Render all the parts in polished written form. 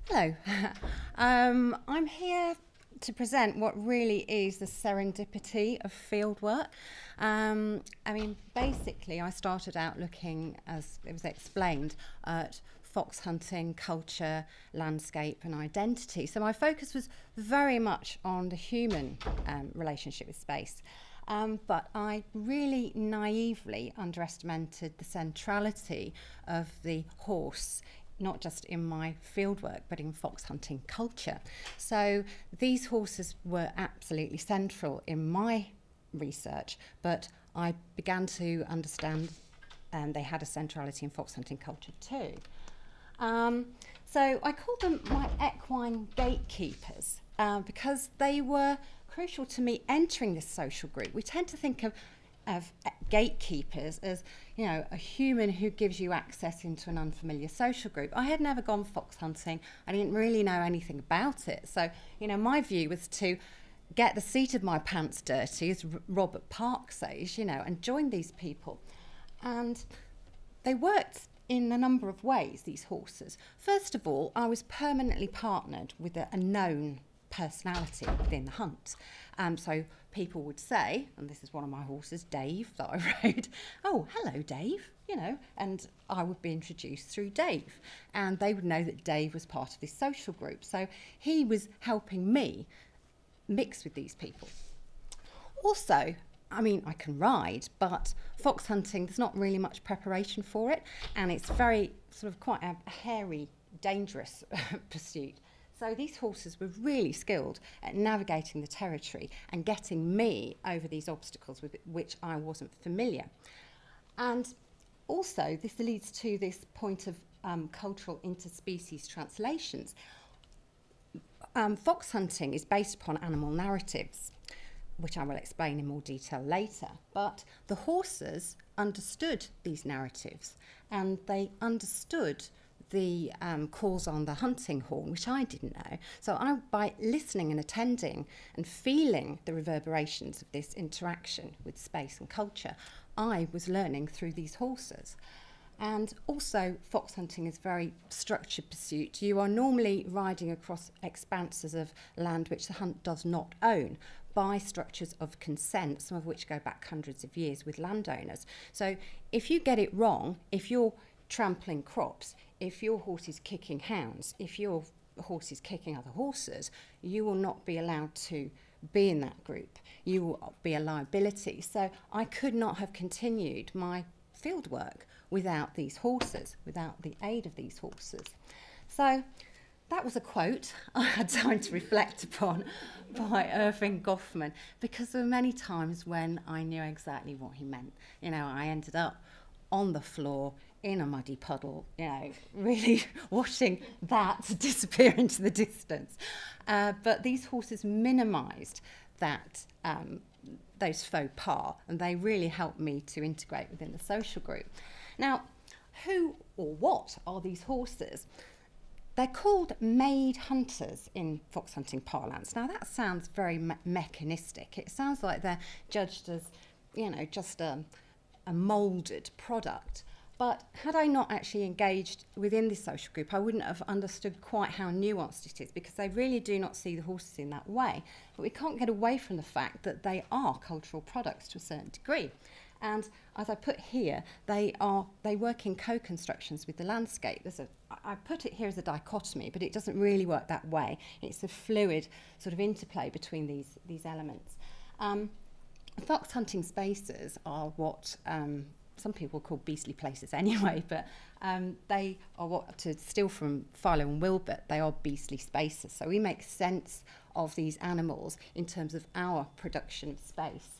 Hello. I'm here to present what really is the serendipity of fieldwork. Basically, I started out looking, as it was explained, at fox hunting, culture, landscape and identity. So my focus was very much on the human relationship with space. But I really naively underestimated the centrality of the horse, not just in my fieldwork, but in fox hunting culture. So these horses were absolutely central in my research, but I began to understand they had a centrality in fox hunting culture too. So I called them my equine gatekeepers because they were crucial to me entering this social group. We tend to think of gatekeepers as, you know, a human who gives you access into an unfamiliar social group. I had never gone fox hunting. I didn't really know anything about it. So, you know, my view was to get the seat of my pants dirty, as Robert Park says, you know, and join these people. And they worked in a number of ways, these horses. First of all, I was permanently partnered with a known personality within the hunt. So people would say, and this is one of my horses, Dave, that I rode, "Oh, hello, Dave," you know, and I would be introduced through Dave. And they would know that Dave was part of this social group. So he was helping me mix with these people. Also, I mean, I can ride, but fox hunting, there's not really much preparation for it, and it's very sort of quite a hairy, dangerous pursuit. So these horses were really skilled at navigating the territory and getting me over these obstacles with which I wasn't familiar. And also, this leads to this point of cultural interspecies translations. Fox hunting is based upon animal narratives, which I will explain in more detail later. But the horses understood these narratives, and they understood the calls on the hunting horn, which I didn't know. So by listening and attending and feeling the reverberations of this interaction with space and culture, I was learning through these horses. And also, fox hunting is a very structured pursuit. You are normally riding across expanses of land which the hunt does not own, by structures of consent, some of which go back hundreds of years with landowners. So if you get it wrong, if you're trampling crops, if your horse is kicking hounds, if your horse is kicking other horses, you will not be allowed to be in that group. You will be a liability. So I could not have continued my field work without these horses, without the aid of these horses. So that was a quote I had time to reflect upon by Irving Goffman, because there were many times when I knew exactly what he meant. You know, I ended up on the floor in a muddy puddle, you know, really watching that disappear into the distance. But these horses minimised that, those faux pas, and they really helped me to integrate within the social group. Now, who or what are these horses? They're called maid hunters in fox hunting parlance. Now that sounds very mechanistic. It sounds like they're judged as, you know, just a moulded product. But had I not actually engaged within this social group, I wouldn't have understood quite how nuanced it is, because they really do not see the horses in that way. But we can't get away from the fact that they are cultural products to a certain degree. And as I put here, they work in co-constructions with the landscape. I put it here as a dichotomy, but it doesn't really work that way. It's a fluid sort of interplay between these elements. Fox hunting spaces are what some people call beastly places anyway, but they are what, to steal from Philo and Wilbert, they are beastly spaces. So we make sense of these animals in terms of our production of space.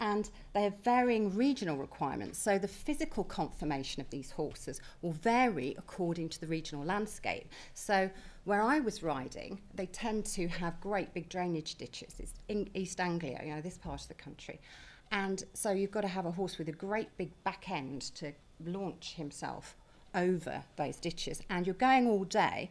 And they have varying regional requirements. So the physical conformation of these horses will vary according to the regional landscape. So where I was riding, they tend to have great big drainage ditches. It's in East Anglia, you know, this part of the country. And so you've got to have a horse with a great big back end to launch himself over those ditches. And you're going all day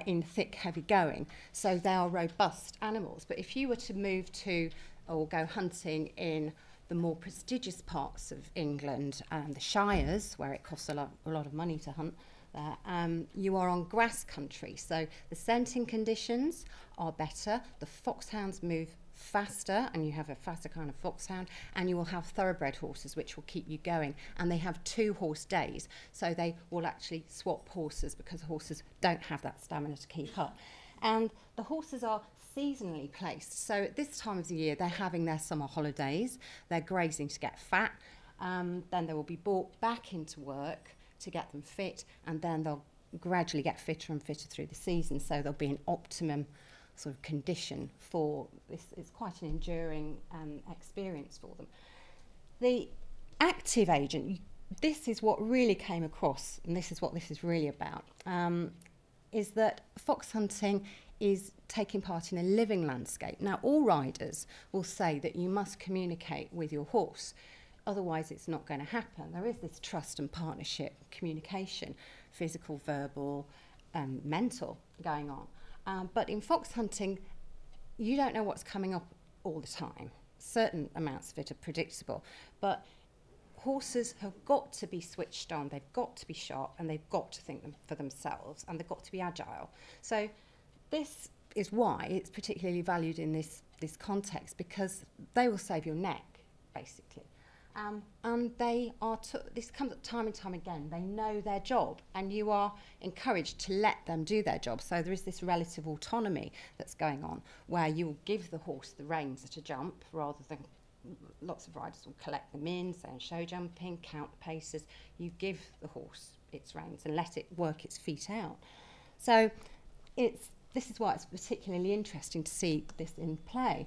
in thick, heavy going. So they are robust animals. But if you were to move to or go hunting in the more prestigious parts of England, the shires, where it costs a lot of money to hunt, there. You are on grass country, so the scenting conditions are better. The foxhounds move faster, and you have a faster kind of foxhound, and you will have thoroughbred horses which will keep you going, and they have 2 horse days, so they will actually swap horses because horses don't have that stamina to keep up. And the horses are seasonally placed, so at this time of the year they're having their summer holidays, they're grazing to get fat, then they will be brought back into work to get them fit, and then they'll gradually get fitter and fitter through the season, so there'll be an optimum sort of condition for this. It's quite an enduring experience for them. The active agent, this is what really came across, and this is what this is really about, is that fox hunting is taking part in a living landscape. Now, all riders will say that you must communicate with your horse, otherwise it's not going to happen. There is this trust and partnership, communication, physical, verbal, mental going on. But in fox hunting, you don't know what's coming up all the time. Certain amounts of it are predictable, but horses have got to be switched on, they've got to be sharp, and they've got to think for themselves, and they've got to be agile. So this is why it's particularly valued in this context, because they will save your neck, basically. And they are, this comes up time and time again, they know their job, and you are encouraged to let them do their job. So there is this relative autonomy that's going on, where you will give the horse the reins at a jump, rather than lots of riders will collect them in, say in show jumping, count the paces. You give the horse its reins and let it work its feet out. So this is why it's particularly interesting to see this in play.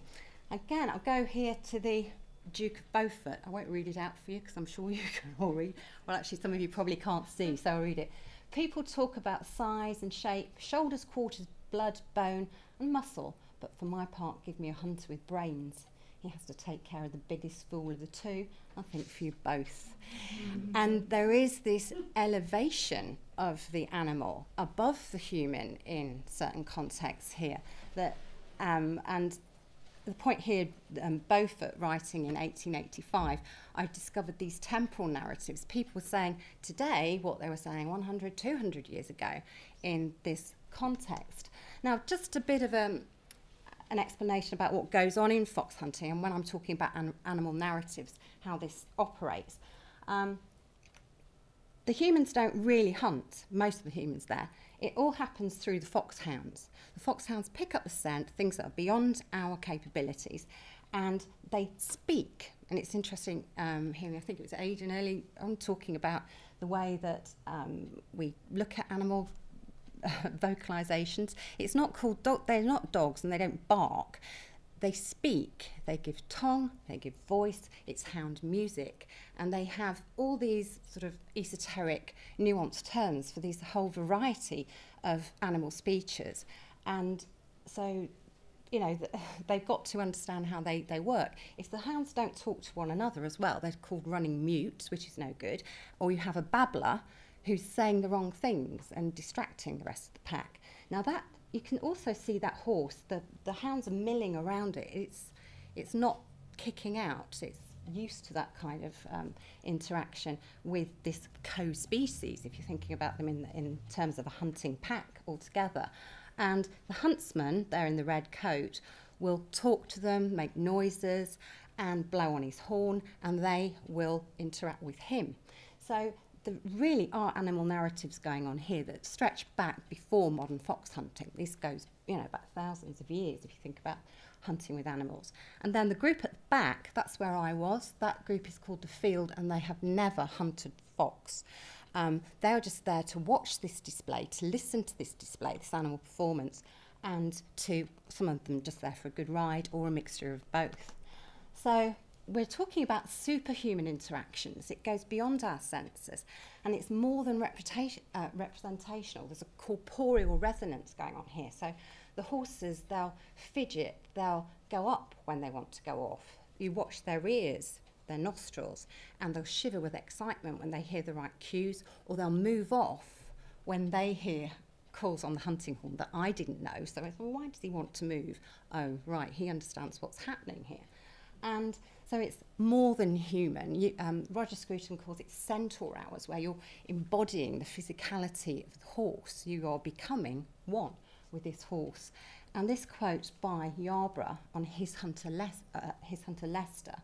Again, I'll go here to the Duke of Beaufort. I won't read it out for you because I'm sure you can all read. Well, actually, some of you probably can't see, so I'll read it. People talk about size and shape, shoulders, quarters, blood, bone and muscle, but for my part, give me a hunter with brains. He has to take care of the biggest fool of the two. I think for you both. And there is this elevation of the animal above the human in certain contexts here. That, and the point here, Beaufort writing in 1885, I discovered these temporal narratives. People were saying today what they were saying 100, 200 years ago in this context. Now, just a bit of an explanation about what goes on in fox hunting, and when I'm talking about animal narratives, how this operates. The humans don't really hunt, most of the humans there. It all happens through the foxhounds. The foxhounds pick up the scent, things that are beyond our capabilities, and they speak. And it's interesting hearing, I think it was Aidan early on, talking about the way that we look at animal vocalizations. It's not called they're not dogs, and they don't bark. They speak, they give tongue, they give voice, it's hound music, and they have all these sort of esoteric, nuanced terms for these whole variety of animal speeches. And so, you know, they've got to understand how they work. If the hounds don't talk to one another as well, they're called running mutes, which is no good, or you have a babbler who's saying the wrong things and distracting the rest of the pack. Now that, you can also see that horse, the hounds are milling around it. It's not kicking out. It's used to that kind of interaction with this co-species, if you're thinking about them in terms of a hunting pack altogether. And the huntsman, there in the red coat, will talk to them, make noises, and blow on his horn, and they will interact with him. So there really are animal narratives going on here that stretch back before modern fox hunting. This goes, you know, back thousands of years if you think about hunting with animals. And then the group at the back, that's where I was. That group is called the Field, and they have never hunted fox. They're just there to watch this display, to listen to this display, this animal performance, and to, some of them just there for a good ride or a mixture of both. So we're talking about superhuman interactions. It goes beyond our senses, and it's more than representational. There's a corporeal resonance going on here. So the horses, they'll fidget, they'll go up when they want to go off. You watch their ears, their nostrils, and they'll shiver with excitement when they hear the right cues, or they'll move off when they hear calls on the hunting horn that I didn't know. So I thought, well, why does he want to move? Oh, right, he understands what's happening here. And So it's more than human. Roger Scruton calls it centaur hours, where you're embodying the physicality of the horse. You are becoming one with this horse. And this quote by Yarborough on his hunter Leicester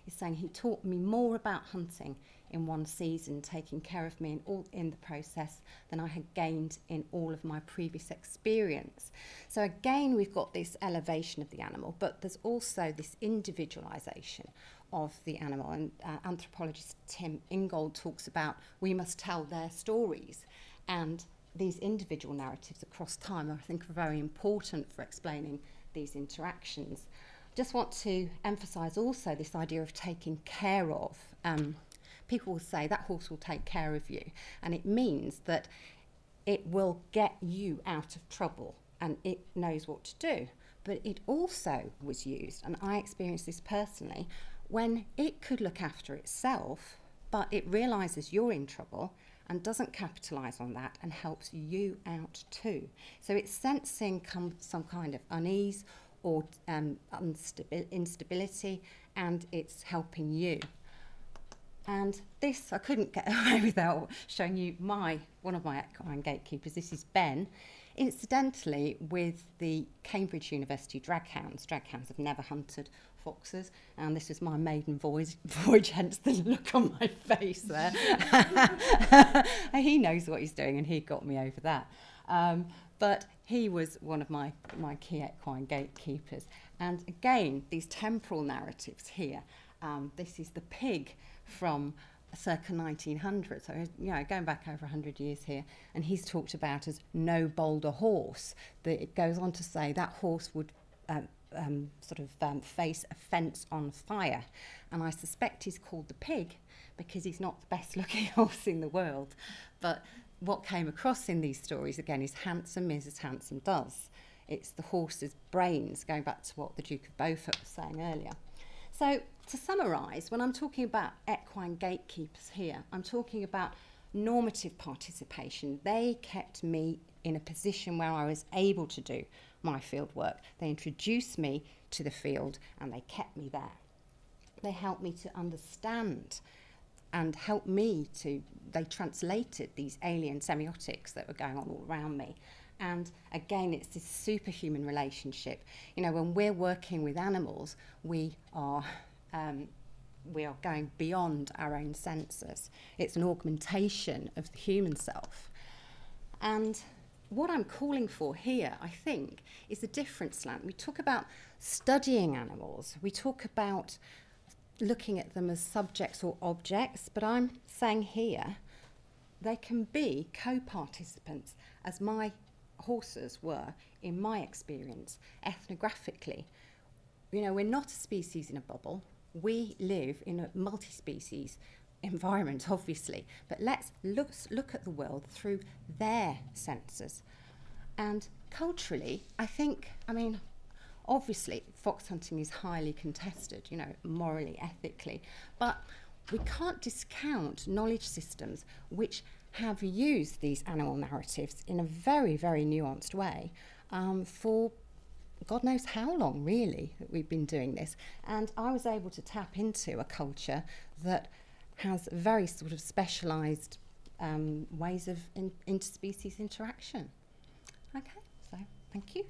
is saying, he taught me more about hunting in one season, taking care of me in the process, than I had gained in all of my previous experience. So again, we've got this elevation of the animal, but there's also this individualisation of the animal. And anthropologist Tim Ingold talks about we must tell their stories, and these individual narratives across time, I think, are very important for explaining these interactions. Just want to emphasise also this idea of taking care of. People will say that horse will take care of you, and it means that it will get you out of trouble and it knows what to do. But it also was used, and I experienced this personally, when it could look after itself, but it realises you're in trouble and doesn't capitalise on that and helps you out too. So it's sensing some kind of unease or instability, and it's helping you. And this, I couldn't get away without showing you one of my equine gatekeepers. This is Ben, incidentally with the Cambridge University draghounds. Draghounds have never hunted foxes, and this was my maiden voyage, hence the look on my face there. He knows what he's doing, and he got me over that. But he was one of my key equine gatekeepers. And again, these temporal narratives here. This is the pig from circa 1900, so going back over 100 years here, and he's talked about as no bolder horse. It goes on to say that horse would face a fence on fire, and I suspect he's called the pig because he's not the best looking horse in the world. But what came across in these stories again is handsome is as handsome does. It's the horse's brains, going back to what the Duke of Beaufort was saying earlier. So to summarise, when I'm talking about equine gatekeepers here, I'm talking about normative participation. They kept me in a position where I was able to do my field work. They introduced me to the field and they kept me there. They helped me to understand and they translated these alien semiotics that were going on all around me. And again, it's this superhuman relationship. When we're working with animals, we are going beyond our own senses. It's an augmentation of the human self. And what I'm calling for here, I think, is a different slant. We talk about studying animals. We talk about looking at them as subjects or objects, but I'm saying here they can be co-participants, as my horses were in my experience, ethnographically. We're not a species in a bubble. We live in a multi-species environment, obviously, but let's look at the world through their senses. And culturally, obviously fox hunting is highly contested, morally, ethically, but we can't discount knowledge systems which have used these animal narratives in a very, very nuanced way for God knows how long, really, that we've been doing this. And I was able to tap into a culture that has very sort of specialised ways of interspecies interaction. Okay, so thank you.